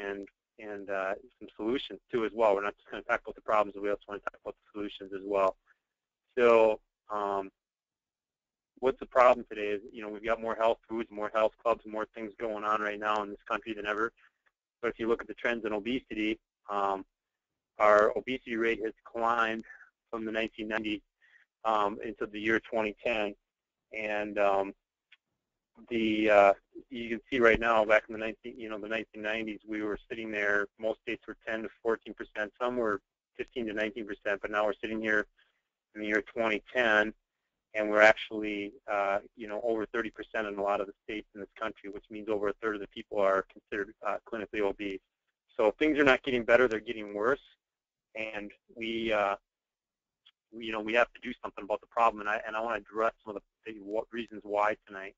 and some solutions too as well. We're not just going to talk about the problems, we also want to talk about the solutions as well. So what's the problem today is, we've got more health foods, more health clubs, more things going on right now in this country than ever. But if you look at the trends in obesity, our obesity rate has climbed from the 1990s into the year 2010, and you can see right now, back in the 1990s, we were sitting there. Most states were 10 to 14%, some were 15 to 19%, but now we're sitting here in the year 2010, and we're actually, over 30% in a lot of the states in this country, which means over a third of the people are considered clinically obese. So things are not getting better; they're getting worse, and we have to do something about the problem. And I want to address some of the reasons why tonight.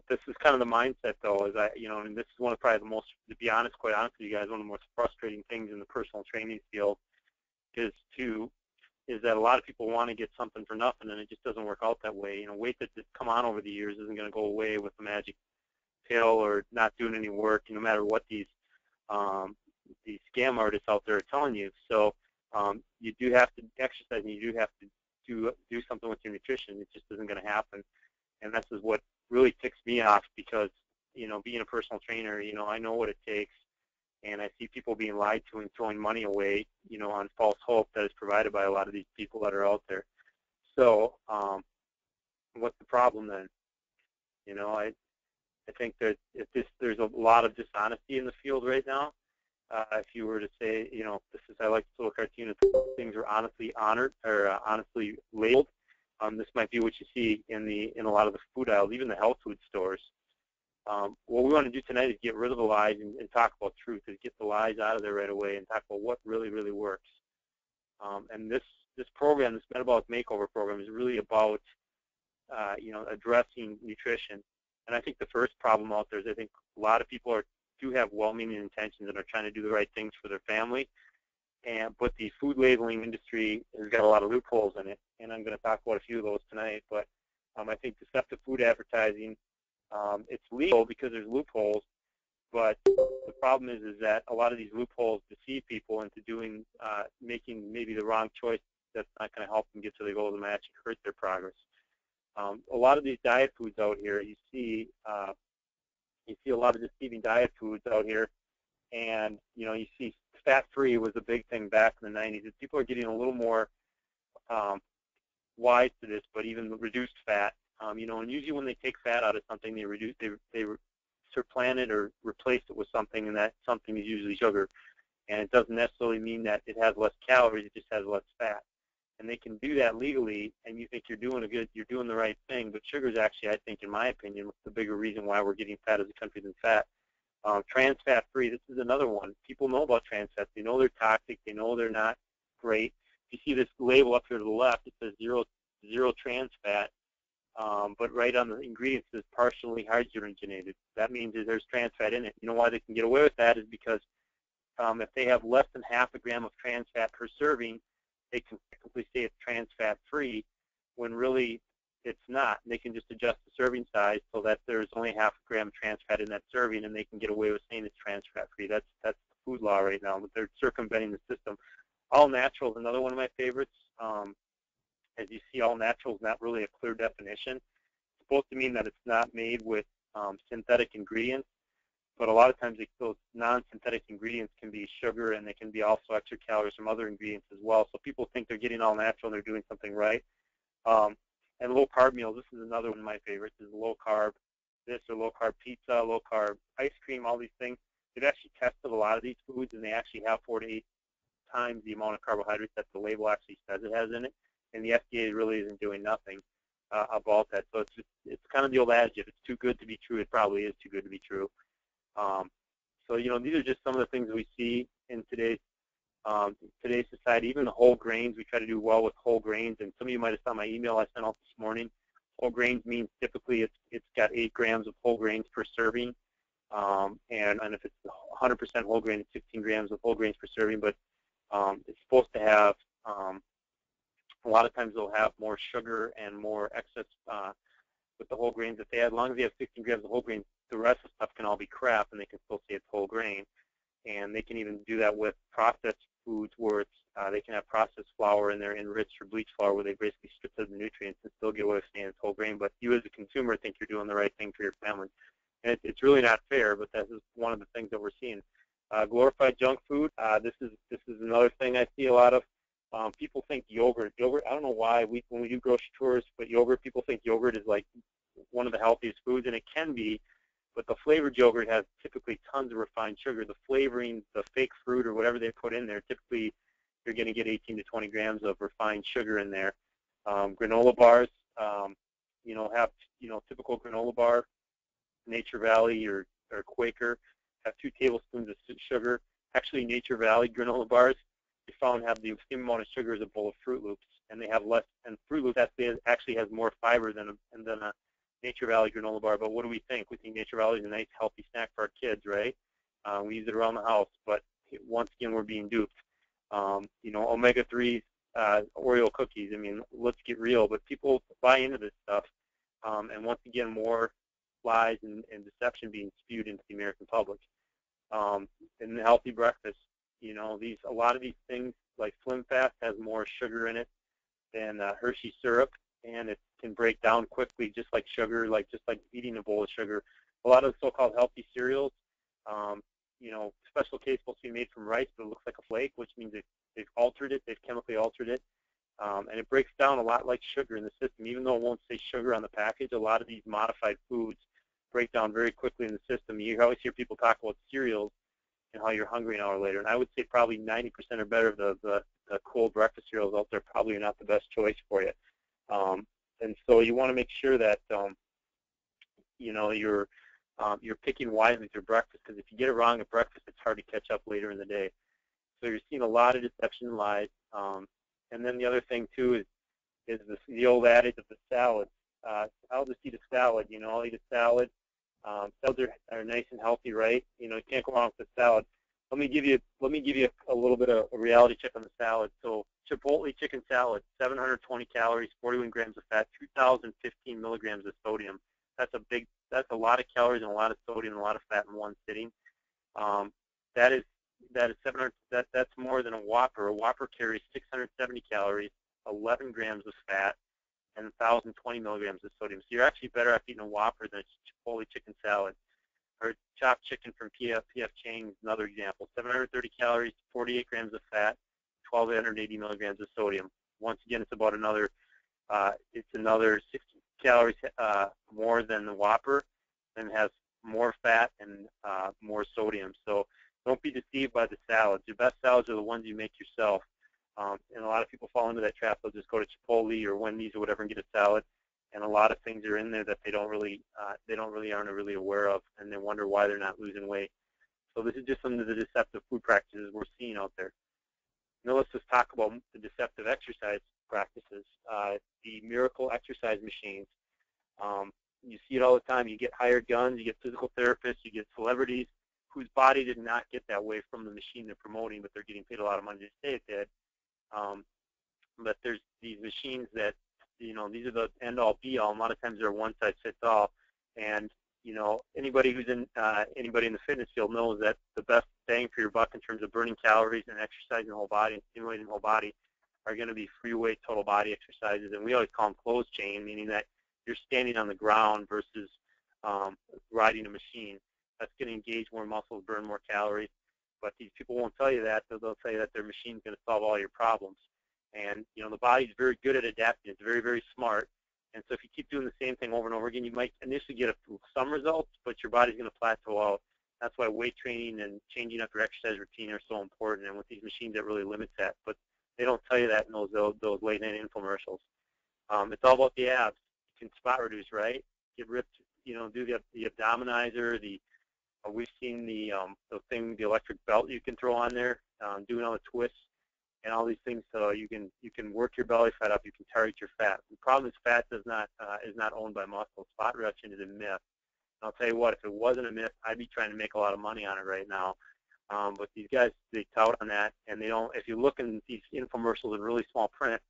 This is kind of the mindset, though, and this is one of probably the most, to be honest, quite honest with you guys, one of the most frustrating things in the personal training field is that a lot of people want to get something for nothing, and it just doesn't work out that way. Weight that's come on over the years isn't going to go away with a magic pill or not doing any work, no matter what these scam artists out there are telling you. So you do have to exercise, and you do have to do something with your nutrition. It just isn't going to happen, and this is what really ticks me off, because being a personal trainer, I know what it takes. And I see people being lied to and throwing money away, on false hope that is provided by a lot of these people that are out there. So what's the problem then? I think that there's a lot of dishonesty in the field right now. If you were to say, I like this little cartoon, if things are honestly honored or honestly labeled, this might be what you see in a lot of the food aisles, even the health food stores. What we want to do tonight is get rid of the lies and talk about truth, is get the lies out of there right away and talk about what really, really works. And this program, this metabolic makeover program, is really about addressing nutrition. And I think the first problem out there is I think a lot of people do have well-meaning intentions and are trying to do the right things for their family. But the food labeling industry has got a lot of loopholes in it, and I'm going to talk about a few of those tonight. But I think deceptive food advertising, it's legal because there's loopholes, but the problem is that a lot of these loopholes deceive people into making maybe the wrong choice that's not going to help them get to their goals and actually hurt their progress. A lot of these diet foods out here, you see a lot of deceiving diet foods out here, and you see fat-free was a big thing back in the 90s. People are getting a little more wise to this, but even reduced fat. And usually when they take fat out of something, they supplant it or replace it with something, and that something is usually sugar. And it doesn't necessarily mean that it has less calories; it just has less fat. And they can do that legally, and you think you're doing the right thing. But sugar is actually, I think, in my opinion, the bigger reason why we're getting fat as a country than fat. Trans fat free. This is another one. People know about trans fats. They know they're toxic. They know they're not great. If you see this label up here to the left, it says zero trans fat. But right on the ingredients is partially hydrogenated. That means that there's trans fat in it. You know why they can get away with that is because if they have less than half a gram of trans fat per serving, they can technically say it's trans fat free, when really it's not. They can just adjust the serving size so that there's only half a gram of trans fat in that serving, and they can get away with saying it's trans fat free. That's the food law right now, but they're circumventing the system. All natural is another one of my favorites. As you see, all natural is not really a clear definition. It's supposed to mean that it's not made with synthetic ingredients, but a lot of times those non-synthetic ingredients can be sugar, and they can be also extra calories from other ingredients as well. So people think they're getting all natural and they're doing something right. And low-carb meals, this is another one of my favorites, is low-carb this or low-carb pizza, low-carb ice cream, all these things. They've actually tested a lot of these foods, and they actually have 4 to 8 times the amount of carbohydrates that the label actually says it has in it. And the FDA really isn't doing nothing about that. So it's kind of the old adage, if it's too good to be true, it probably is too good to be true. So these are just some of the things we see in today's society. Even the whole grains, we try to do well with whole grains. And some of you might have saw my email I sent out this morning. Whole grains means typically it's got 8 grams of whole grains per serving. And if it's 100% whole grain, it's 16 grams of whole grains per serving. But it's supposed to have a lot of times they'll have more sugar and more excess with the whole grains that they add. As long as they have 16 grams of whole grains, the rest of the stuff can all be crap, and they can still say it's whole grain. And they can even do that with processed foods where it's, they can have processed flour in there, enriched or bleached flour, where they basically strip out the nutrients and still get away with saying it's whole grain. But you as a consumer think you're doing the right thing for your family. And it's really not fair, but that is one of the things that we're seeing. Glorified junk food, this is another thing I see a lot of. People think yogurt, I don't know why, when we do grocery tours, but yogurt, people think yogurt is like one of the healthiest foods, and it can be, but the flavored yogurt has typically tons of refined sugar. The flavoring, the fake fruit or whatever they put in there, typically you're going to get 18 to 20 grams of refined sugar in there. Granola bars, have, typical granola bar, Nature Valley or Quaker, have 2 tablespoons of sugar. Actually, Nature Valley granola bars, they found have the same amount of sugar as a bowl of Fruit Loops, and they have less. And Fruit Loops actually has more fiber than a Nature Valley granola bar. But what do we think? We think Nature Valley is a nice, healthy snack for our kids, right? We use it around the house, but once again, we're being duped. Omega-3 Oreo cookies. I mean, let's get real. But people buy into this stuff, and once again, more lies and deception being spewed into the American public. And the healthy breakfast, a lot of these things like Slim Fast has more sugar in it than Hershey syrup, and it can break down quickly, just like sugar, just like eating a bowl of sugar. A lot of the so-called healthy cereals, special K is supposed to be made from rice, but it looks like a flake, which means they've altered it, they've chemically altered it, and it breaks down a lot like sugar in the system. Even though it won't say sugar on the package, a lot of these modified foods break down very quickly in the system. You always hear people talk about cereals and how you're hungry an hour later, and I would say probably 90% or better of the cold breakfast cereals out there probably are not the best choice for you. And so you want to make sure that you're picking wisely with your breakfast, because if you get it wrong at breakfast, it's hard to catch up later in the day. So you're seeing a lot of deception and lies. And then the other thing too is the old adage of the salad. I'll just eat a salad. I'll eat a salad. Salads are nice and healthy, right? You can't go wrong with the salad. Let me give you a little bit of a reality check on the salad. So Chipotle chicken salad, 720 calories, 41 grams of fat, 2,015 milligrams of sodium. That's a lot of calories and a lot of sodium and a lot of fat in one sitting. That is 700. That's more than a Whopper. A Whopper carries 670 calories, 11 grams of fat, and 1,020 milligrams of sodium. So you're actually better off eating a Whopper than a Chipotle chicken salad. Or chopped chicken from P.F. Chang's another example. 730 calories, 48 grams of fat, 1,280 milligrams of sodium. Once again, it's about another 60 calories more than the Whopper, and has more fat and more sodium. So don't be deceived by the salads. Your best salads are the ones you make yourself. And a lot of people fall into that trap. They'll just go to Chipotle or Wendy's or whatever and get a salad, and a lot of things are in there that they aren't really aware of, and they wonder why they're not losing weight. So this is just some of the deceptive food practices we're seeing out there. Now let's just talk about the deceptive exercise practices. The miracle exercise machines. You see it all the time. You get hired guns, you get physical therapists, you get celebrities whose body did not get that way from the machine they're promoting, but they're getting paid a lot of money to say it did. But there's these machines that, these are the end-all, be-all. A lot of times they're one-size-fits-all. And, anybody who's in anybody in the fitness field knows that the best bang for your buck in terms of burning calories and exercising the whole body and stimulating the whole body are going to be free weight total body exercises. And we always call them closed chain, meaning that you're standing on the ground versus riding a machine. That's going to engage more muscles, burn more calories. But these people won't tell you that. They'll tell you that their machine's going to solve all your problems. And, the body's very good at adapting. It's very, very smart. And so if you keep doing the same thing over and over again, you might initially get some results, but your body's going to plateau out. That's why weight training and changing up your exercise routine are so important. And with these machines, that really limits that. But they don't tell you that in those late-night infomercials. It's all about the abs. You can spot reduce, right? Get ripped, do the abdominizer, we've seen the electric belt you can throw on there, doing all the twists and all these things, so you can work your belly fat up. You can target your fat. The problem is fat is not owned by muscle. Spot reduction is a myth. And I'll tell you what, if it wasn't a myth, I'd be trying to make a lot of money on it right now. But these guys, they tout on that, and they don't. If you look in these infomercials in really small print,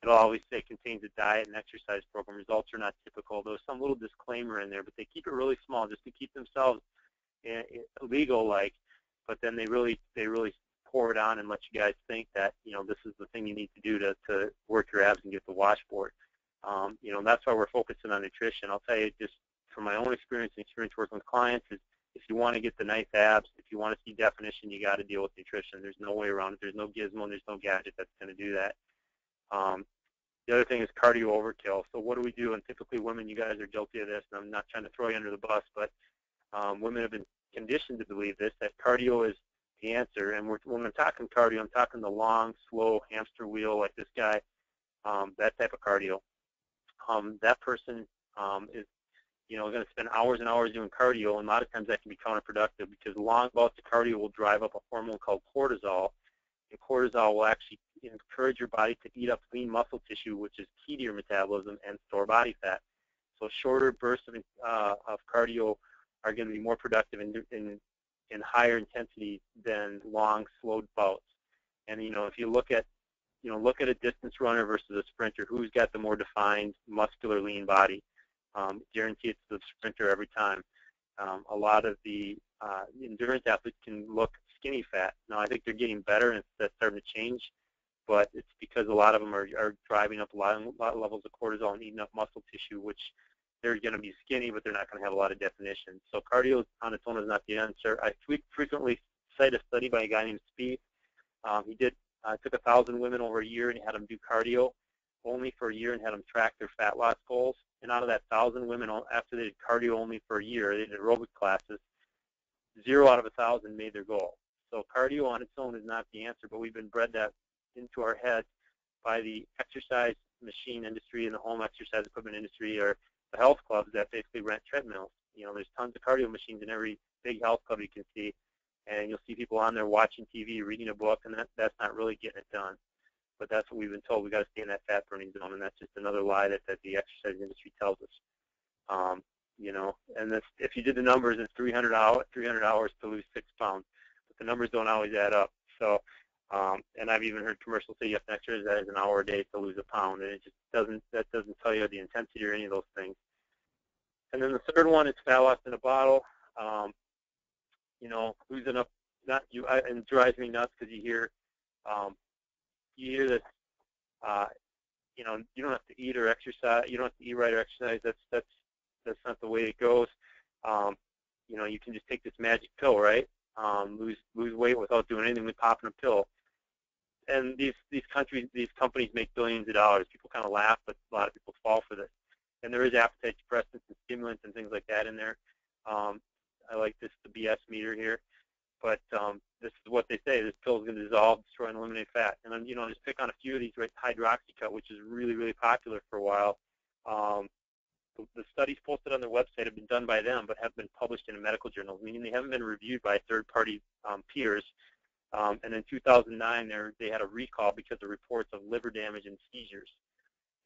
it'll always say contains a diet and exercise program. Results are not typical. There's some little disclaimer in there, but they keep it really small just to keep themselves legal-like. But then they really pour it on and let you guys think that this is the thing you need to do to work your abs and get the washboard. That's why we're focusing on nutrition. I'll tell you, just from my own experience and experience working with clients, is if you want to get the nice abs, if you want to see definition, you got to deal with nutrition. There's no way around it. There's no gizmo, there's no gadget that's going to do that. The other thing is cardio overkill. So what do we do? And typically women, you guys are guilty of this, and I'm not trying to throw you under the bus, but women have been conditioned to believe this, that cardio is the answer. And when I'm talking cardio, I'm talking the long, slow hamster wheel like this guy, that type of cardio. That person is going to spend hours and hours doing cardio, and a lot of times that can be counterproductive because long bouts of cardio will drive up a hormone called cortisol, and cortisol will actually encourage your body to eat up lean muscle tissue, which is key to your metabolism, and store body fat. So shorter bursts of cardio are going to be more productive in higher intensity than long, slow bouts. And if you look at a distance runner versus a sprinter, who's got the more defined muscular lean body? Guarantee it's the sprinter every time. A lot of the endurance athletes can look skinny fat. Now I think they're getting better and that's starting to change, but it's because a lot of them are driving up a lot of levels of cortisol and eating up muscle tissue, which they're going to be skinny, but they're not going to have a lot of definition. So cardio on its own is not the answer. I frequently cite a study by a guy named Speed. He took 1,000 women over a year and he had them do cardio only for a year and had them track their fat loss goals. And out of that 1,000 women, after they did cardio only for a year, they did aerobic classes, 0 out of 1,000 made their goal. So cardio on its own is not the answer, but we've been bred that into our heads by the exercise machine industry and the home exercise equipment industry, or the health clubs that basically rent treadmills. There's tons of cardio machines in every big health club you can see, and you'll see people on there watching TV, reading a book, and that's not really getting it done. But that's what we've been told. We've got to stay in that fat burning zone, and that's just another lie that the exercise industry tells us. And if you did the numbers, it's 300 hours to lose 6 pounds, but the numbers don't always add up. So, and I've even heard commercials say you have to exercise an hour a day to lose a pound, and it just doesn't tell you the intensity or any of those things. And then the third one is fat loss in a bottle. Losing up, and it drives me nuts because you hear this, you don't have to eat or exercise. You don't have to eat right or exercise. That's not the way it goes. You can just take this magic pill, right? Lose weight without doing anything but popping a pill. And these companies make billions of dollars. People kind of laugh, but a lot of people fall for this. And there is appetite suppressants and stimulants and things like that in there. I like the BS meter here. But this is what they say. This pill is going to dissolve, destroy, and eliminate fat. And then, just pick on a few of these, right? Hydroxycut, which is really, really popular for a while. The studies posted on their website have been done by them, but have been published in a medical journal, meaning they haven't been reviewed by third-party peers. And in 2009, they had a recall because of reports of liver damage and seizures.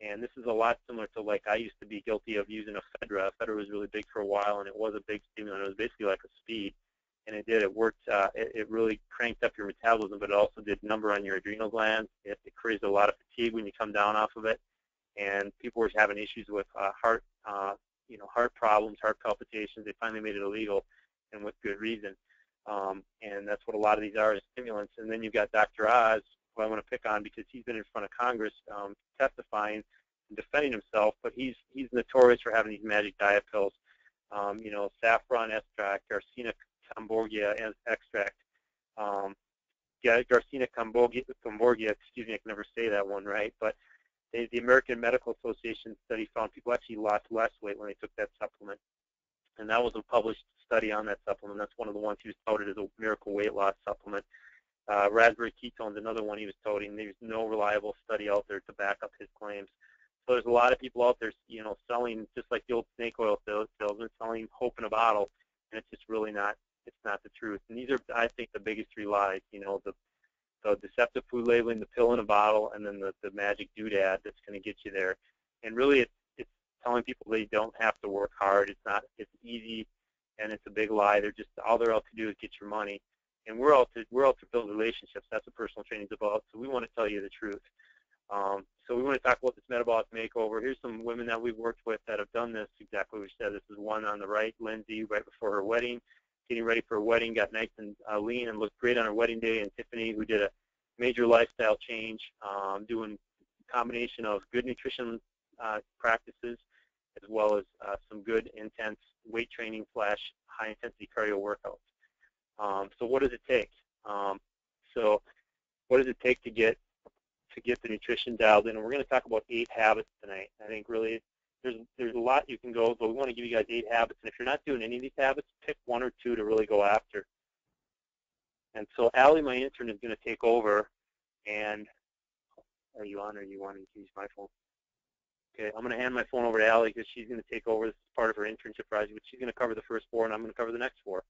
And this is a lot similar to, like, I used to be guilty of using ephedra. Ephedra was really big for a while, and it was a big stimulant. It was basically like a speed. And it worked, it really cranked up your metabolism, but it also did number on your adrenal glands. It created a lot of fatigue when you come down off of it. And people were having issues with heart problems, heart palpitations. They finally made it illegal, and with good reason. And that's what a lot of these are, is stimulants. And then you've got Dr. Oz, who I want to pick on because he's been in front of Congress testifying and defending himself, but he's notorious for having these magic diet pills. Saffron extract, Garcinia cambogia extract, Garcinia cambogia, excuse me, I can never say that one right, but the American Medical Association study found people actually lost less weight when they took that supplement. And that was a published study on that supplement. That's one of the ones he was touted as a miracle weight loss supplement. Raspberry ketones, another one he was touting. There's no reliable study out there to back up his claims. So there's a lot of people out there, selling just like the old snake oil salesman, selling hope in a bottle, and it's just really not. It's not the truth. And these are, I think, the biggest 3 lies. The deceptive food labeling, the pill in a bottle, and then the magic doodad that's going to get you there. And really, it's telling people they don't have to work hard. It's easy, and it's a big lie. All they're out to do is get your money. And we're out to build relationships. That's what personal training is about. So we want to tell you the truth. So we want to talk about this metabolic makeover. Here's some women that we've worked with that have done this exactly what we said. This is one on the right, Lindsay, right before her wedding, getting ready for her wedding, got nice and lean and looked great on her wedding day. And Tiffany, who did a major lifestyle change, doing a combination of good nutrition practices as well as some good intense weight training / high intensity cardio workouts. So what does it take? So what does it take to get the nutrition dialed in? And we're going to talk about 8 habits tonight. I think really there's a lot you can go, but we want to give you guys 8 habits. And if you're not doing any of these habits, pick 1 or 2 to really go after. And so Allie, my intern, is going to take over. And are you on, or you want to use my phone? Okay, I'm going to hand my phone over to Allie because she's going to take over. This is part of her internship project, but she's going to cover the first 4, and I'm going to cover the next 4.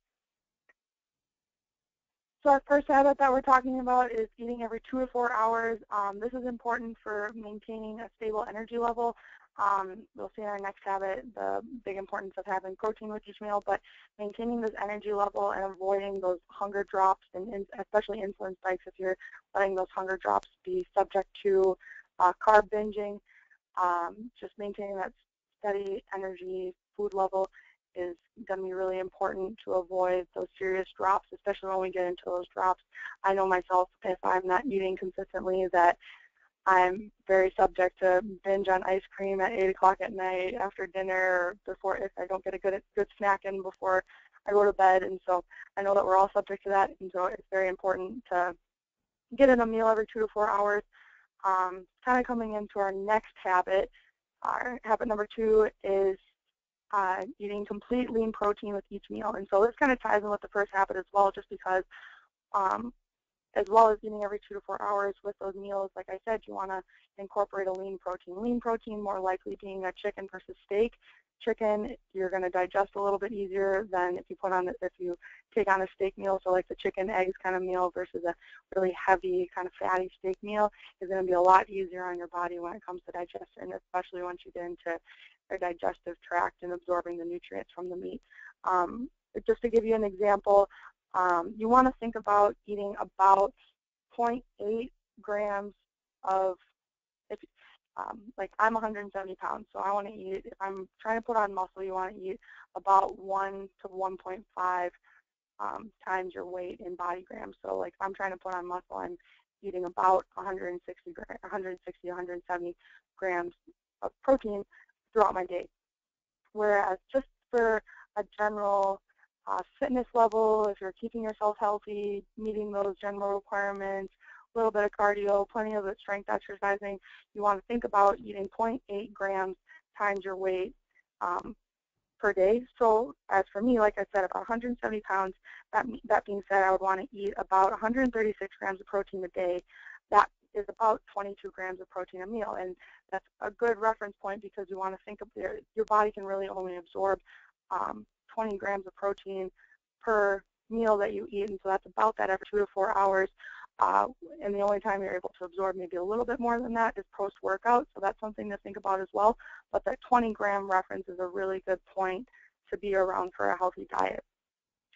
So our first habit that we're talking about is eating every 2 to 4 hours. This is important for maintaining a stable energy level. We'll see in our next habit the big importance of having protein with each meal, but maintaining this energy level and avoiding those hunger drops, and especially insulin spikes if you're letting those hunger drops be subject to carb binging. Just maintaining that steady energy food level is going to be really important to avoid those serious drops, especially when we get into those drops. I know myself, if I'm not eating consistently, that I'm very subject to binge on ice cream at 8 o'clock at night after dinner, or before, if I don't get a good snack in before I go to bed. And so I know that we're all subject to that, and so it's very important to get in a meal every 2 to 4 hours. Kind of coming into our next habit, our habit number 2 is eating complete lean protein with each meal. And so this kind of ties in with the first habit as well, just because as well as eating every 2 to 4 hours with those meals, like I said, you want to incorporate a lean protein. Lean protein more likely being a chicken versus steak. Chicken, you're going to digest a little bit easier than if you take on a steak meal. So like the chicken eggs kind of meal versus a really heavy kind of fatty steak meal is going to be a lot easier on your body when it comes to digestion, especially once you get into your digestive tract and absorbing the nutrients from the meat. Just to give you an example, you want to think about eating about 0.8 grams of, like I'm 170 pounds, so I want to eat, if I'm trying to put on muscle, you want to eat about 1 to 1.5 times your weight in body grams. So like if I'm trying to put on muscle, I'm eating about 160, 170 grams of protein throughout my day. Whereas just for a general fitness level, if you're keeping yourself healthy, meeting those general requirements, a little bit of cardio, plenty of strength exercising, you want to think about eating 0.8 grams times your weight per day. So as for me, like I said, about 170 pounds, that being said, I would want to eat about 136 grams of protein a day. That is about 22 grams of protein a meal, and that's a good reference point because you want to think of your body can really only absorb 20 grams of protein per meal that you eat, and so that's about that every 2 to 4 hours. And the only time you're able to absorb maybe a little bit more than that is post-workout, so that's something to think about as well. But that 20-gram reference is a really good point to be around for a healthy diet.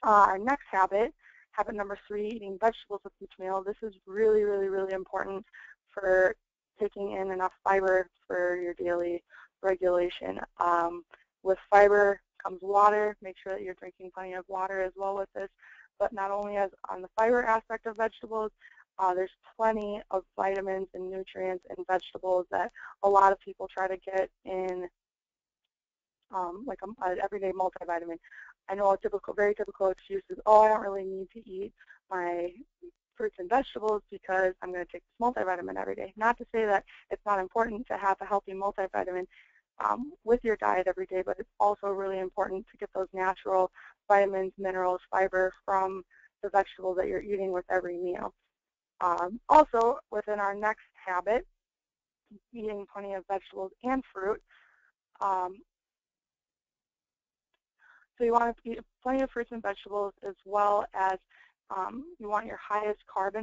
Our next habit number 3, eating vegetables with each meal. This is really, really, really important for taking in enough fiber for your daily regulation. With fiber comes water. Make sure that you're drinking plenty of water as well with this. But not only as on the fiber aspect of vegetables, there's plenty of vitamins and nutrients in vegetables that a lot of people try to get in like an everyday multivitamin. I know a very typical excuse is, oh, I don't really need to eat my fruits and vegetables because I'm going to take this multivitamin every day. Not to say that it's not important to have a healthy multivitamin with your diet every day, but it's also really important to get those natural vitamins, minerals, fiber from the vegetables that you're eating with every meal. Also, within our next habit, eating plenty of vegetables and fruit. So you want to eat plenty of fruits and vegetables, as well as you want your highest carb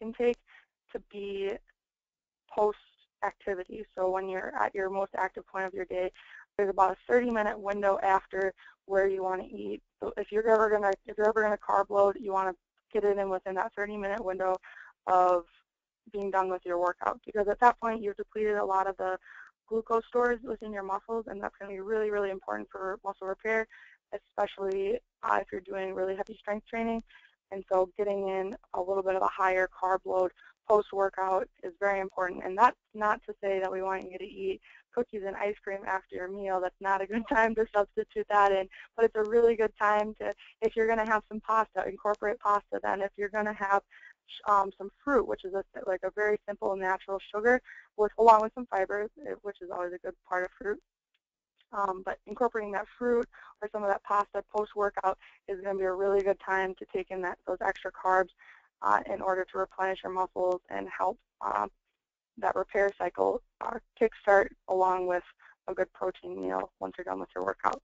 intake to be post-activity. So when you're at your most active point of your day, there's about a 30-minute window after where you want to eat. So if you're ever gonna carb load, you want to get it in within that 30-minute window of being done with your workout, because at that point you've depleted a lot of the glucose stores within your muscles, and that's going to be really, really important for muscle repair, especially if you're doing really heavy strength training. And so getting in a little bit of a higher carb load post-workout is very important. And that's not to say that we want you to eat cookies and ice cream after your meal. That's not a good time to substitute that in. But it's a really good time to, if you're going to have some pasta, incorporate pasta then. If you're going to have some fruit, which is like a very simple natural sugar, along with some fibers, which is always a good part of fruit. But incorporating that fruit or some of that pasta post-workout is going to be a really good time to take in those extra carbs in order to replenish your muscles and help that repair cycle kickstart, along with a good protein meal once you're done with your workout.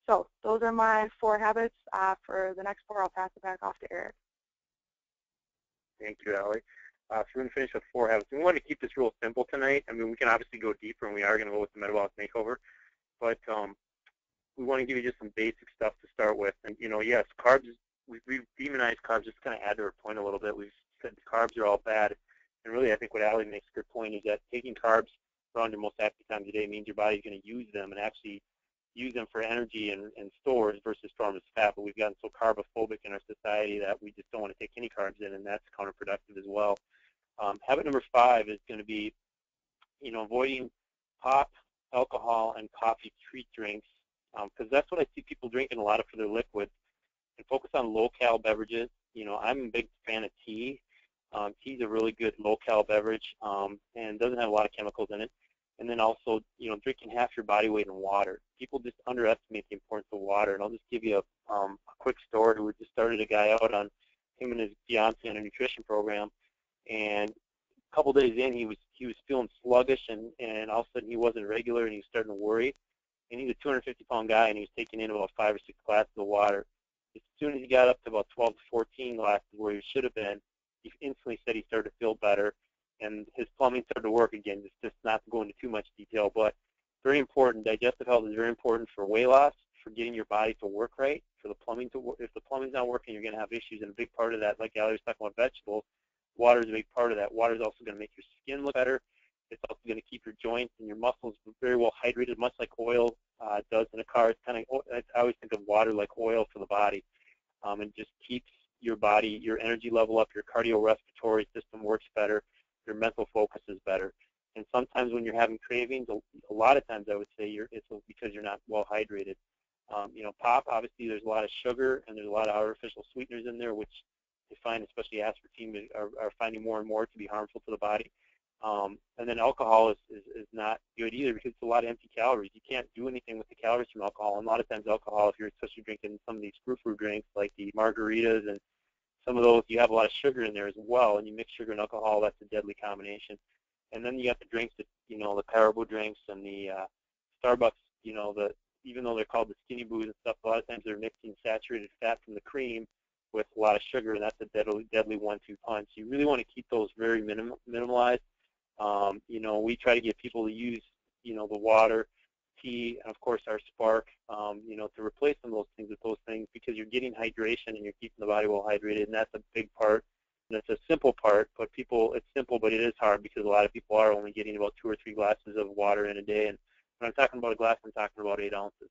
So those are my 4 habits. For the next 4, I'll pass it back off to Eric. Thank you, Allie. So we're going to finish with 4 habits. We want to keep this real simple tonight. I mean, we can obviously go deeper, and we are going to go with the metabolic makeover. But we want to give you just some basic stuff to start with. And, yes, carbs, we've demonized carbs just to kind of add to our point a little bit. We've said carbs are all bad. And really, I think what Allie makes a good point is that taking carbs around your most active times a day means your body's going to use them and actually use them for energy and stores versus store them as fat. But we've gotten so carbophobic in our society that we just don't want to take any carbs in, and that's counterproductive as well. Habit number 5 is going to be, avoiding pop, alcohol, and coffee treat drinks, because that's what I see people drinking a lot of for their liquids, and focus on low-cal beverages. I'm a big fan of tea. Tea is a really good low-cal beverage and doesn't have a lot of chemicals in it. And then also, drinking half your body weight in water. People just underestimate the importance of water, and I'll just give you a quick story. We just started a guy out on him and his fiance on a nutrition program, and a couple days in, he was feeling sluggish, and all of a sudden he wasn't regular, and he was starting to worry. And he's a 250-pound guy, and he was taking in about 5 or 6 glasses of water. As soon as he got up to about 12 to 14 glasses where he should have been, he instantly said he started to feel better, and his plumbing started to work again. Just not to go into too much detail, but very important. Digestive health is very important for weight loss, for getting your body to work right, for the plumbing to work. If the plumbing's not working, you're going to have issues, and a big part of that, like Allie was talking about vegetables, water is a big part of that. Water is also going to make your skin look better. It's also going to keep your joints and your muscles very well hydrated, much like oil does in a car. It's kind of, I always think of water like oil for the body, and just keeps your body, your energy level up, your cardiorespiratory system works better, your mental focus is better. And sometimes when you're having cravings, a lot of times I would say it's because you're not well hydrated. Pop, obviously there's a lot of sugar and there's a lot of artificial sweeteners in there, which they find, especially aspartame, are finding more and more to be harmful to the body. And then alcohol is not good either, because it's a lot of empty calories. You can't do anything with the calories from alcohol. And a lot of times alcohol, if you're especially drinking some of these frou-frou drinks like the margaritas and some of those, you have a lot of sugar in there as well. And you mix sugar and alcohol, that's a deadly combination. And then you got the drinks that, the carbo drinks and the Starbucks, even though they're called the skinny booze and stuff, a lot of times they're mixing saturated fat from the cream with a lot of sugar, and that's a deadly 1-2 punch. You really want to keep those very minimalized. We try to get people to use, the water, tea, and of course our Spark, to replace some of those things with those things, because you're getting hydration and you're keeping the body well hydrated, and that's a big part. And it's a simple part, but it's simple, but it is hard, because a lot of people are only getting about 2 or 3 glasses of water in a day. And when I'm talking about a glass, I'm talking about 8 ounces.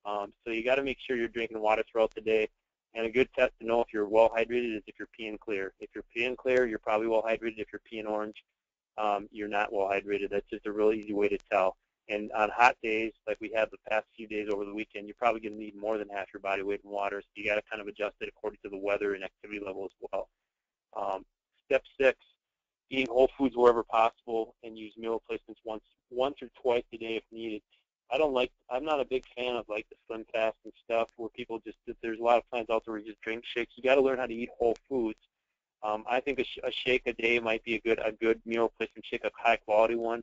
So you got to make sure you're drinking water throughout the day. And a good test to know if you're well hydrated is if you're peeing clear. If you're peeing clear, you're probably well hydrated. If you're peeing orange, you're not well hydrated. That's just a really easy way to tell. And on hot days, like we have the past few days over the weekend, you're probably going to need more than half your body weight in water. So you got to kind of adjust it according to the weather and activity level as well. Step 6, eating whole foods wherever possible, and use meal replacements once or twice a day if needed. I'm not a big fan of like the slim fast and stuff where people there's a lot of plans out there where you just drink shakes. You got to learn how to eat whole foods. I think a shake a day might be a good meal replacement shake, a high quality one.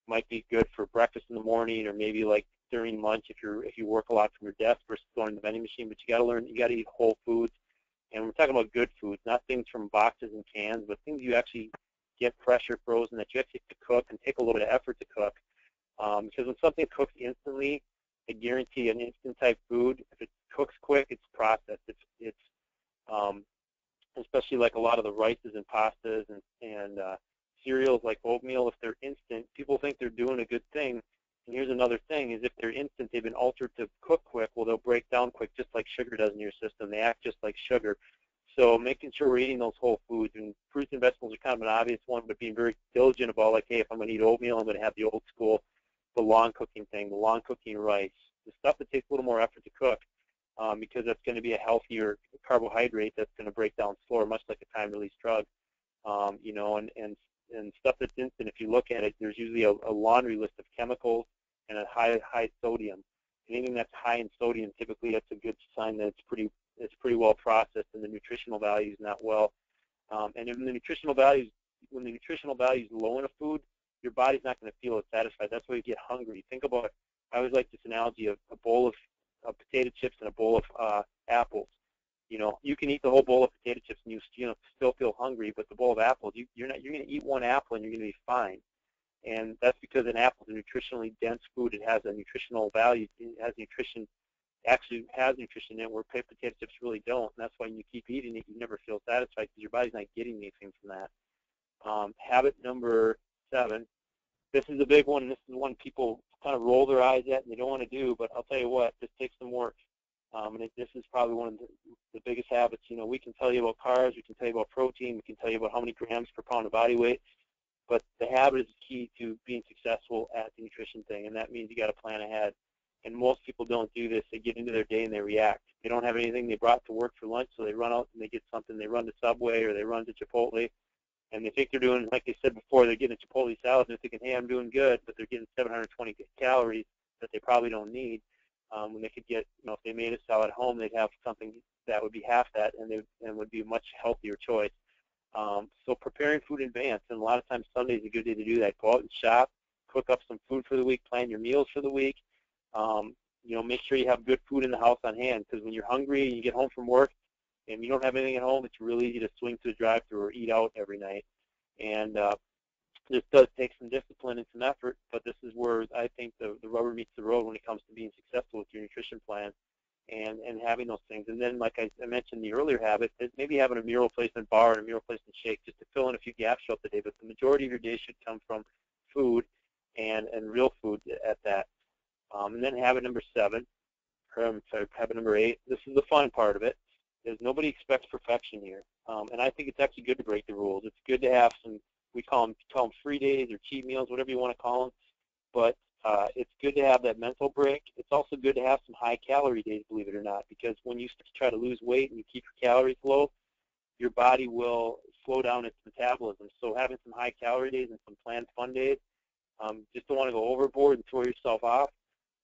Might be good for breakfast in the morning, or maybe like during lunch if you work a lot from your desk versus going to the vending machine. But you got to eat whole foods. And we're talking about good foods, not things from boxes and cans, but things you actually get fresh or frozen that you actually have to cook and take a little bit of effort to cook. Because when something cooks instantly, I guarantee an instant type food, if it cooks quick, it's processed. It's especially like a lot of the rices and pastas and cereals like oatmeal, if they're instant, people think they're doing a good thing. And here's another thing, is if they're instant, they've been altered to cook quick, well, they'll break down quick just like sugar does in your system. They act just like sugar. So making sure we're eating those whole foods, and fruits and vegetables are kind of an obvious one, but being very diligent about, like, hey, if I'm going to eat oatmeal, I'm going to have the old school, the long cooking thing, the long cooking rice, the stuff that takes a little more effort to cook, because that's going to be a healthier carbohydrate that's going to break down slower, much like a time-release drug. You know, and stuff that's instant, if you look at it, there's usually a laundry list of chemicals and a high sodium. Anything that's high in sodium, typically that's a good sign that it's pretty well processed, and the nutritional value is not well. And when the nutritional value is low in a food, your body's not going to feel as satisfied. That's why you get hungry. Think about, I always like this analogy of a bowl of potato chips and a bowl of apples. You know, you can eat the whole bowl of potato chips and you still feel hungry, but the bowl of apples, you're going to eat one apple and you're going to be fine. And that's because an apple is a nutritionally dense food. It has a nutritional value. It has nutrition, actually has nutrition in it, where potato chips really don't. And that's why when you keep eating it, you never feel satisfied because your body's not getting anything from that. Habit number 7. This is a big one, and this is one people kind of roll their eyes at and they don't want to do, but I'll tell you what, this takes some work. And this is probably one of the biggest habits. You know, we can tell you about carbs, we can tell you about protein, we can tell you about how many grams per pound of body weight, but the habit is key to being successful at the nutrition thing, and that means you got to plan ahead. And most people don't do this. They get into their day and they react. They don't have anything they brought to work for lunch, so they run out and they get something. They run to Subway or they run to Chipotle, and they think they're doing, like they said before, they're getting a Chipotle salad and they're thinking, hey, I'm doing good, but they're getting 720 calories that they probably don't need. When they could get, you know, if they made a salad at home, they'd have something that would be half that, and would be a much healthier choice. So preparing food in advance, and a lot of times Sunday is a good day to do that. Go out and shop, cook up some food for the week, plan your meals for the week. You know, make sure you have good food in the house on hand, because when you're hungry and you get home from work and you don't have anything at home, it's really easy to swing to the drive-thru or eat out every night. And this does take some discipline and some effort, but this is where I think the rubber meets the road when it comes to being successful with your nutrition plan and having those things. And then, like I mentioned, the earlier habit is maybe having a meal replacement bar and a meal replacement shake just to fill in a few gaps throughout the day, but the majority of your day should come from food and real food at that. And then habit number 7, habit number 8, this is the fun part of it, is nobody expects perfection here. And I think it's actually good to break the rules. It's good to have some, we call them free days or cheat meals, whatever you want to call them. But it's good to have that mental break. It's also good to have some high-calorie days, believe it or not, because when you try to lose weight and you keep your calories low, your body will slow down its metabolism. So having some high-calorie days and some planned fun days, just don't want to go overboard and throw yourself off.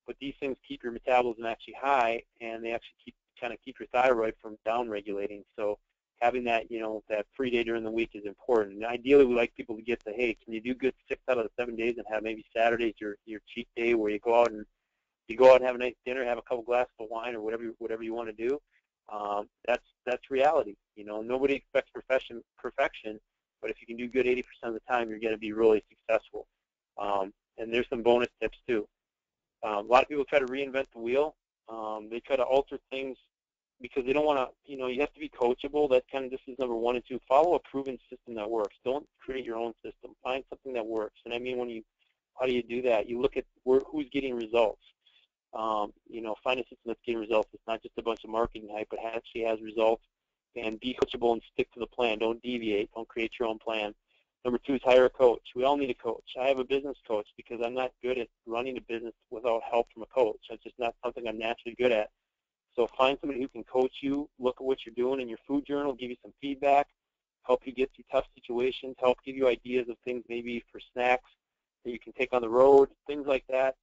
But these things keep your metabolism actually high, and they actually keep your thyroid from down-regulating. So having that, you know, that free day during the week is important. And ideally, we like people to get to, hey, can you do good 6 out of the 7 days and have maybe Saturdays your cheat day where you go out and have a nice dinner, have a couple glasses of wine or whatever you want to do. That's reality. You know, nobody expects perfection, but if you can do good 80% of the time, you're going to be really successful. And there's some bonus tips too. A lot of people try to reinvent the wheel. They try to alter things because they don't want to, you know, you have to be coachable. That's kind of, this is number 1 and 2. Follow a proven system that works. Don't create your own system. Find something that works. And I mean, how do you do that? You look at who's getting results. You know, find a system that's getting results. It's not just a bunch of marketing hype, but actually has results. And be coachable and stick to the plan. Don't deviate. Don't create your own plan. Number 2 is hire a coach. We all need a coach. I have a business coach because I'm not good at running a business without help from a coach. That's just not something I'm naturally good at. So find somebody who can coach you, look at what you're doing in your food journal, give you some feedback, help you get through tough situations, help give you ideas of things maybe for snacks that you can take on the road, things like that.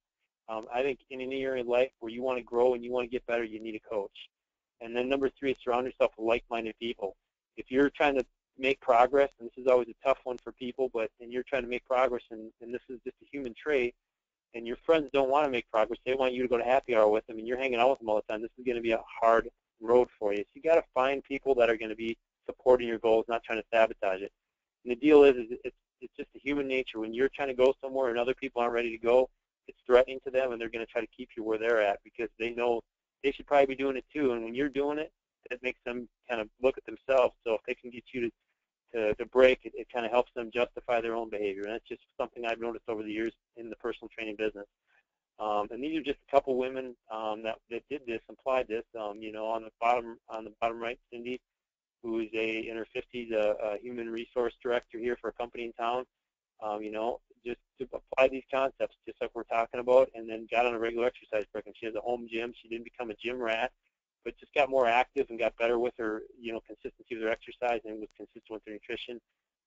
I think in any area of life where you want to grow and you want to get better, you need a coach. And then number 3 is surround yourself with like-minded people. If you're trying to make progress, and this is always a tough one for people, and you're trying to make progress, and this is just a human trait, and your friends don't want to make progress, they want you to go to happy hour with them, and you're hanging out with them all the time, this is going to be a hard road for you. So you got to find people that are going to be supporting your goals, not trying to sabotage it. And the deal is it's just a human nature. When you're trying to go somewhere and other people aren't ready to go, it's threatening to them, and they're going to try to keep you where they're at because they know they should probably be doing it too. And when you're doing it, it makes them kind of look at themselves. So if they can get you to break, it kind of helps them justify their own behavior. And that's just something I've noticed over the years in the personal training business. And these are just a couple women that did this, applied this. You know, on the bottom right, Cindy, who is in her 50s, a human resource director here for a company in town. You know, just to apply these concepts, just like we're talking about, and then got on a regular exercise program. She has a home gym. She didn't become a gym rat, but just got more active and got better with her, you know, consistency with her exercise and was consistent with her nutrition.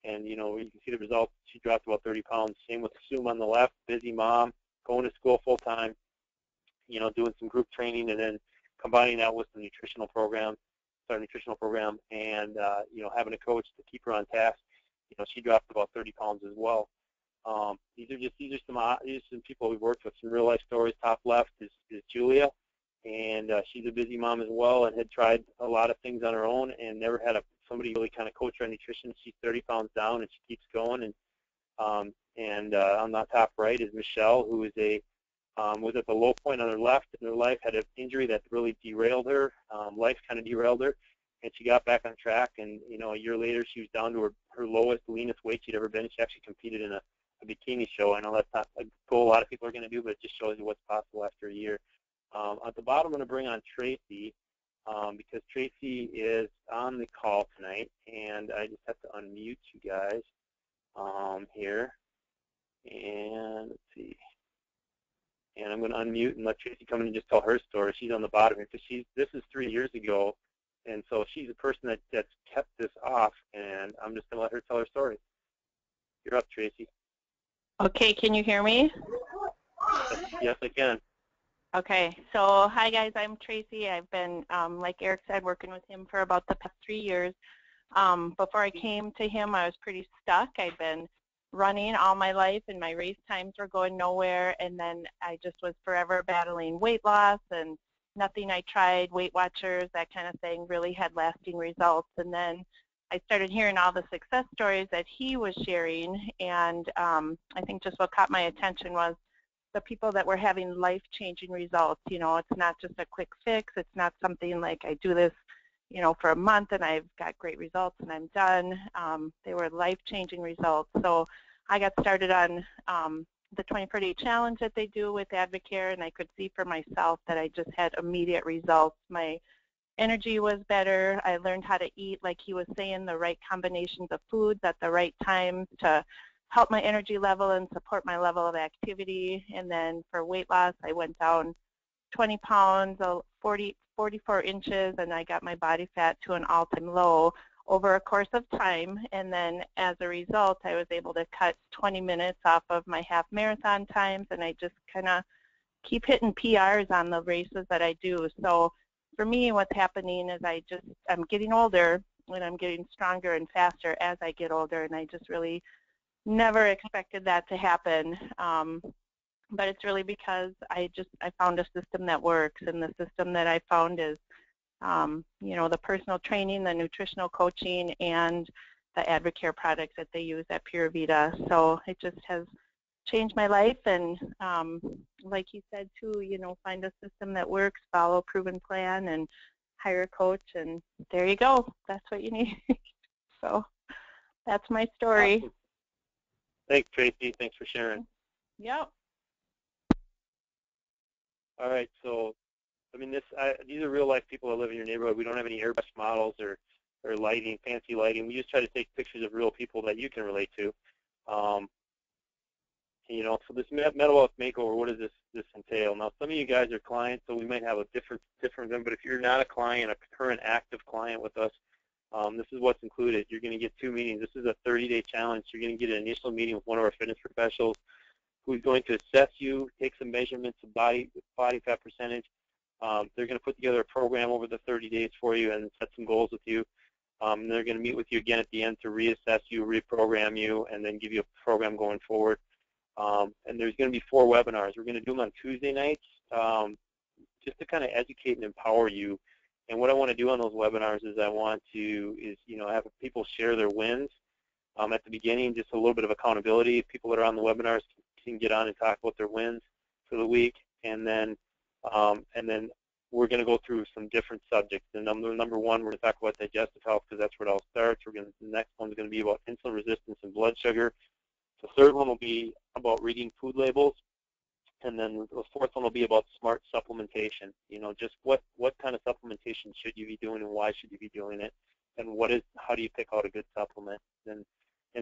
And, you know, you can see the results. She dropped about 30 pounds. Same with Sue on the left, busy mom, going to school full time, you know, doing some group training, and then combining that with the nutritional program, and, you know, having a coach to keep her on task. You know, she dropped about 30 pounds as well. These are some people we've worked with, some real life stories. Top left is Julia, and she's a busy mom as well, and had tried a lot of things on her own and never had somebody really kind of coach her on nutrition. She's 30 pounds down, and she keeps going. And on the top right is Michelle, who is was at the low point on her left in her life, had an injury that really derailed her. Life kind of derailed her, and she got back on track. And, you know, a year later, she was down to her lowest, leanest weight she'd ever been. She actually competed in a bikini show. I know that's not a goal a lot of people are going to do, but it just shows you what's possible after a year. At the bottom, I'm going to bring on Tracy because Tracy is on the call tonight, and I just have to unmute you guys here. And let's see. And I'm going to unmute and let Tracy come in and just tell her story. She's on the bottom here because this is 3 years ago, and so she's a person that's kept this off, and I'm just going to let her tell her story. You're up, Tracy. Okay, can you hear me? Yes, I can. Okay, so hi guys, I'm Tracy. I've been, like Eric said, working with him for about the past 3 years. Before I came to him, I was pretty stuck. I'd been running all my life, and my race times were going nowhere, and then I just was forever battling weight loss, and nothing I tried, Weight Watchers, that kind of thing, really had lasting results. And then I started hearing all the success stories that he was sharing, and I think just what caught my attention was the people that were having life-changing results. You know, it's not just a quick fix. It's not something like I do this, you know, for a month and I've got great results and I'm done. They were life-changing results. So I got started on the 24-day challenge that they do with Advocare, and I could see for myself that I just had immediate results. My energy was better. I learned how to eat, like he was saying, the right combinations of foods at the right times to help my energy level and support my level of activity. And then for weight loss, I went down 20 pounds, 44 inches, and I got my body fat to an all-time low over a course of time. And then as a result, I was able to cut 20 minutes off of my half marathon times, and I just kind of keep hitting PRs on the races that I do. So for me, what's happening is I'm getting older, and I'm getting stronger and faster as I get older, and I just really never expected that to happen. But it's really because I found a system that works, and the system that I found is, you know, the personal training, the nutritional coaching, and the Advocare products that they use at Pure Vita. So it just has changed my life, and like you said too, you know, find a system that works, follow a proven plan, and hire a coach, and there you go. That's what you need. So that's my story. Awesome. Thanks, Tracy. Thanks for sharing. Yep. All right, so I mean, these are real life people that live in your neighborhood. We don't have any airbrush models or lighting, fancy lighting. We just try to take pictures of real people that you can relate to. You know, so this metabolic makeover, what does this entail? Now, some of you guys are clients, so we might have a different but if you're not a client, a current active client with us, this is what's included. You're going to get 2 meetings. This is a 30-day challenge. You're going to get an initial meeting with one of our fitness professionals who's going to assess you, take some measurements of body fat percentage. They're going to put together a program over the 30 days for you and set some goals with you. And they're going to meet with you again at the end to reassess you, reprogram you, and then give you a program going forward. And there's going to be 4 webinars. We're going to do them on Tuesday nights just to kind of educate and empower you. And what I want to do on those webinars is you know, have people share their wins at the beginning, just a little bit of accountability. People that are on the webinars can get on and talk about their wins for the week. And then we're going to go through some different subjects. And number one, we're going to talk about digestive health because that's where it all starts. The next one is going to be about insulin resistance and blood sugar. The third one will be about reading food labels. And then the fourth one will be about smart supplementation. Just what kind of supplementation should you be doing and why should you be doing it? And how do you pick out a good supplement? And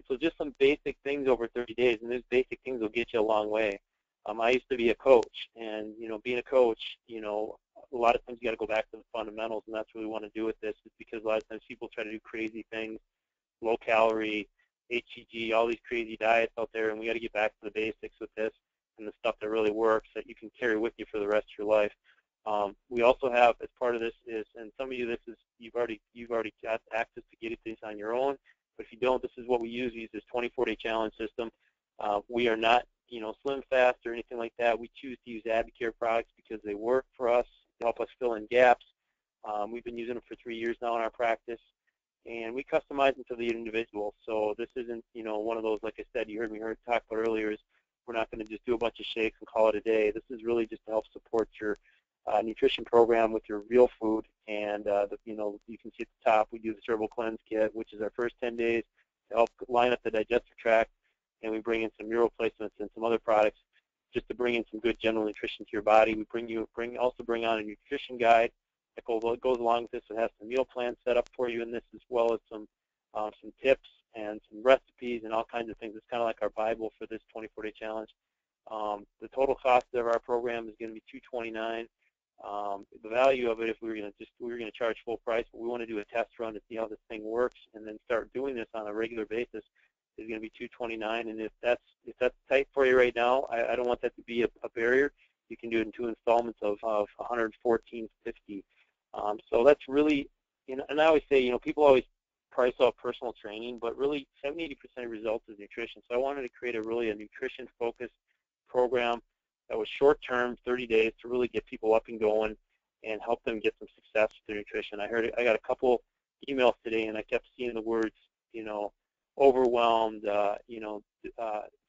so just some basic things over 30 days, and those basic things will get you a long way. I used to be a coach, and being a coach, a lot of times you got to go back to the fundamentals, and that's what we want to do with this. Is because a lot of times people try to do crazy things, low calorie, HCG, all these crazy diets out there, and we got to get back to the basics with this and the stuff that really works that you can carry with you for the rest of your life. We also have, as part of this is, and some of you, you've already got access to get this on your own. But if you don't, this is what we use. We use this 24-day challenge system. We are not, Slim Fast or anything like that. We choose to use Advocare products because they work for us to help us fill in gaps. We've been using them for 3 years now in our practice, and we customize them to the individual. So this isn't, one of those, like I said, you heard me talk about earlier, is we're not going to just do a bunch of shakes and call it a day. This is really just to help support your nutrition program with your real food. And you can see at the top we do the Cerebral Cleanse Kit, which is our first 10 days to help line up the digestive tract, and we bring in some meal replacements and some other products just to bring in some good general nutrition to your body. We also bring on a nutrition guide that goes along with this. It has some meal plans set up for you in this, as well as some tips and some recipes and all kinds of things. It's kind of like our Bible for this 24-day challenge. The total cost of our program is going to be $229. The value of it, if we were going to charge full price, but we want to do a test run to see how this thing works and then start doing this on a regular basis, is going to be $229. And if that's tight for you right now, I don't want that to be a barrier. You can do it in 2 installments of $114.50. So that's really, and I always say, people always price out personal training, but really 70-80% of results is nutrition. So I wanted to create a nutrition-focused program that was short-term, 30 days, to really get people up and going and help them get some success with their nutrition. I got a couple emails today, and I kept seeing the words, overwhelmed,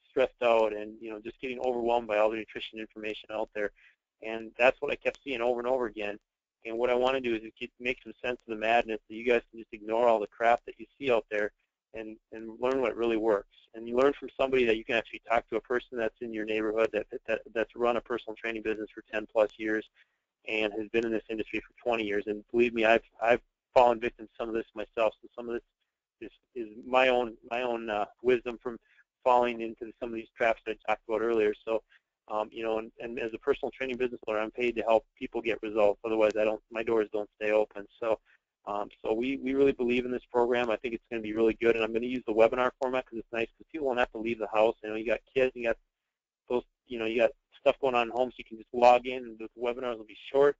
stressed out, and just getting overwhelmed by all the nutrition information out there. And that's what I kept seeing over and over again. And what I want to do is make some sense of the madness, so you guys can just ignore all the crap that you see out there and learn what really works. And you learn from somebody that you can actually talk to, a person that's in your neighborhood that's run a personal training business for 10+ years and has been in this industry for 20 years. And believe me, I've fallen victim to some of this myself. So some of this is my own wisdom from falling into some of these traps that I talked about earlier. So and as a personal training business owner, I'm paid to help people get results. Otherwise, my doors don't stay open. So we really believe in this program. I think it's going to be really good, and I'm going to use the webinar format because it's nice because people won't have to leave the house. You got kids, you got those, you got stuff going on at home, so you can just log in, and the webinars will be short.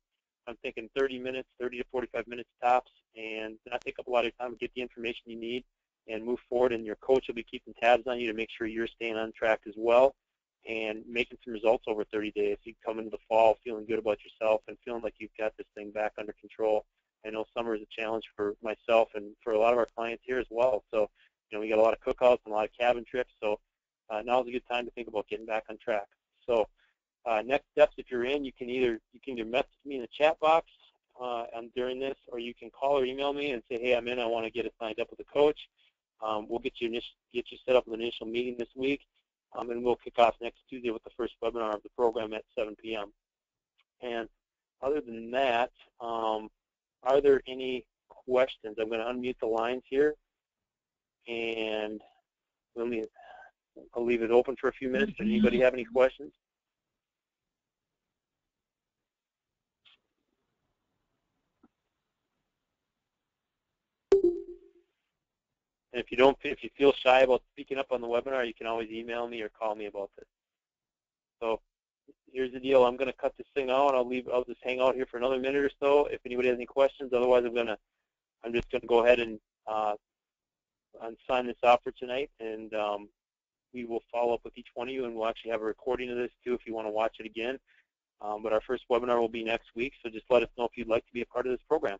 I'm thinking 30 to 45 minutes tops, and not take up a lot of time to get the information you need and move forward. And your coach will be keeping tabs on you to make sure you're staying on track as well, and making some results over 30 days. You come into the fall feeling good about yourself and feeling like you've got this thing back under control. I know summer is a challenge for myself and for a lot of our clients here as well. So, we got a lot of cookouts and a lot of cabin trips. So now's a good time to think about getting back on track. So next steps, if you're in, you can either message me in the chat box during this, or you can call or email me and say, hey, I'm in. I want to get it signed up with a coach. We'll get you set up with an initial meeting this week. And we'll kick off next Tuesday with the first webinar of the program at 7 p.m. And other than that, are there any questions? I'm going to unmute the lines here, and I'll leave it open for a few minutes. Does anybody have any questions? And if you feel shy about speaking up on the webinar, you can always email me or call me about this. So here's the deal. I'm going to cut this thing out. I'll just hang out here for another minute or so if anybody has any questions. Otherwise, I'm just going to go ahead and sign this off for tonight, and we will follow up with each one of you, and we'll actually have a recording of this too if you want to watch it again. But our first webinar will be next week, so just let us know if you'd like to be a part of this program.